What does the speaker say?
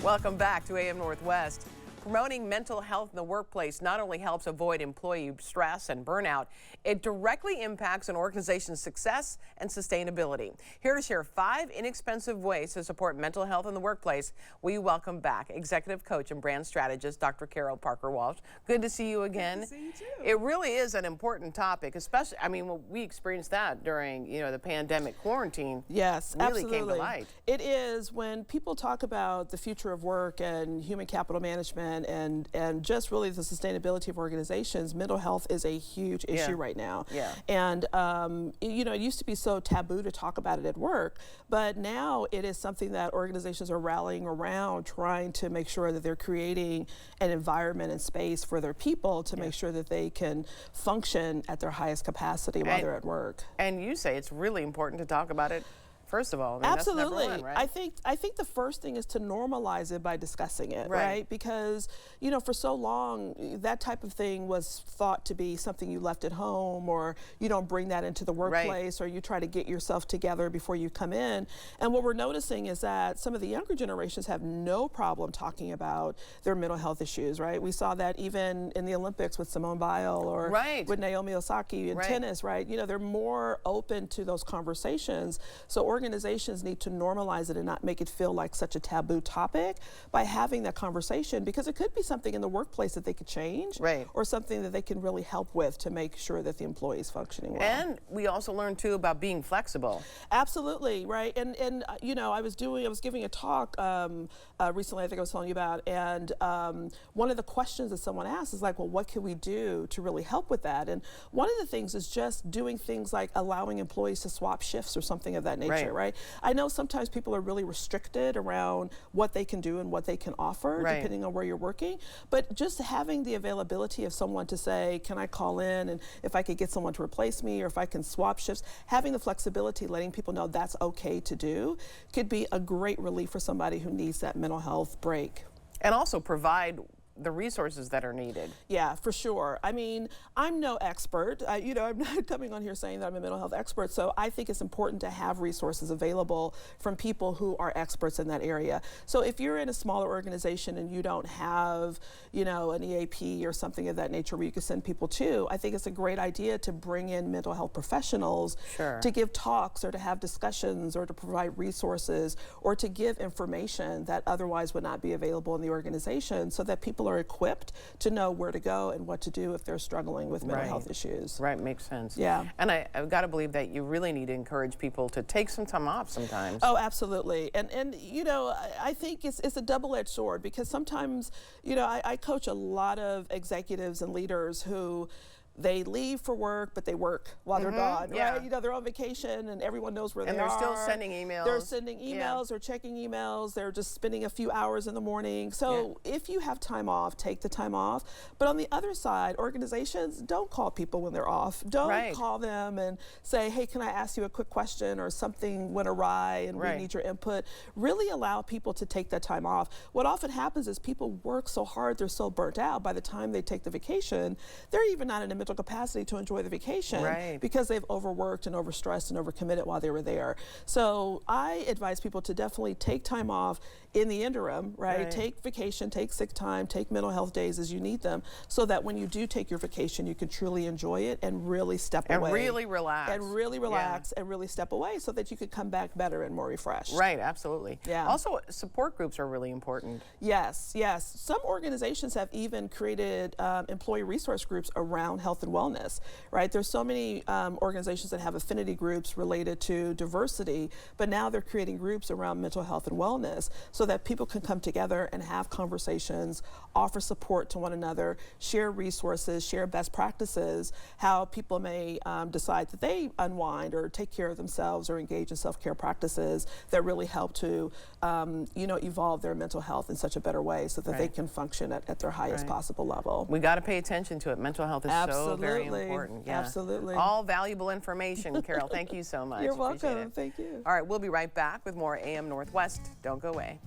Welcome back to AM Northwest. Promoting mental health in the workplace not only helps avoid employee stress and burnout, it directly impacts an organization's success and sustainability. Here to share 5 inexpensive ways to support mental health in the workplace, we welcome back executive coach and brand strategist, Dr. Carol Parker Walsh. Good to see you again. Good to see you too. It really is an important topic, especially, we experienced that during, the pandemic quarantine. Yes, really absolutely. came to light. It is when people talk about the future of work and human capital management and just really the sustainability of organizations, mental health is a huge issue right now. Yeah. And, it used to be so taboo to talk about it at work, but now it is something that organizations are rallying around, trying to make sure that they're creating an environment and space for their people to make sure that they can function at their highest capacity while they're at work. And you say it's really important to talk about it. First of all, absolutely. That's number 1, right? I think the first thing is to normalize it by discussing it, right? Because, for so long, that type of thing was thought to be something you left at home, or you don't bring that into the workplace, or you try to get yourself together before you come in. And what we're noticing is that some of the younger generations have no problem talking about their mental health issues, right? We saw that even in the Olympics with Simone Biles or with Naomi Osaka in tennis, right? They're more open to those conversations. So organizations need to normalize it and not make it feel like such a taboo topic by having that conversation, because it could be something in the workplace that they could change, or something that they can really help with to make sure that the employee is functioning well. And we also learned too about being flexible. Absolutely, right. And I was giving a talk recently, I think I was telling you about, and one of the questions that someone asked is like, well, what can we do to really help with that? And one of the things is just doing things like allowing employees to swap shifts or something of that nature. Right. I know sometimes people are really restricted around what they can do and what they can offer, depending on where you're working. But just having the availability of someone to say, can I call in, and if I could get someone to replace me, or if I can swap shifts, having the flexibility, letting people know that's okay to do, could be a great relief for somebody who needs that mental health break. And also provide the resources that are needed. Yeah, for sure. I mean, I'm no expert. I'm not coming on here saying that I'm a mental health expert. So I think it's important to have resources available from people who are experts in that area. So if you're in a smaller organization and you don't have, an EAP or something of that nature where you can send people to, I think it's a great idea to bring in mental health professionals to give talks or to have discussions or to provide resources or to give information that otherwise would not be available in the organization, so that people are equipped to know where to go and what to do if they're struggling with mental health issues. Right, makes sense. Yeah. And I've got to believe that you really need to encourage people to take some time off sometimes. Oh, absolutely. And I think it's a double-edged sword, because sometimes, I coach a lot of executives and leaders who they leave for work, but they work while they're gone, right? They're on vacation and everyone knows where they are. And they're still sending emails. They're sending emails or checking emails. They're just spending a few hours in the morning. So if you have time off, take the time off. But on the other side, organizations, don't call people when they're off. Don't call them and say, hey, can I ask you a quick question, or something went awry and we need your input. Really allow people to take that time off. What often happens is people work so hard, they're so burnt out, by the time they take the vacation, they're even not in a mental capacity to enjoy the vacation because they've overworked and overstressed and overcommitted while they were there. So I advise people to definitely take time off in the interim, Take vacation, take sick time, take mental health days as you need them, so that when you do take your vacation, you can truly enjoy it and really step away. And really relax. And really relax and really step away, so that you could come back better and more refreshed. Right, absolutely. Yeah. Also, support groups are really important. Yes, yes. Some organizations have even created employee resource groups around health and wellness, right? There's so many organizations that have affinity groups related to diversity, but now they're creating groups around mental health and wellness, so that people can come together and have conversations, offer support to one another, share resources, share best practices, how people may decide that they unwind or take care of themselves or engage in self-care practices that really help to, evolve their mental health in such a better way, so that they can function at their highest possible level. We got to pay attention to it. Mental health is so very important. Yeah. Absolutely. All valuable information. Carol, thank you so much. You're welcome. Appreciate it. Thank you. All right, we'll be right back with more AM Northwest. Don't go away.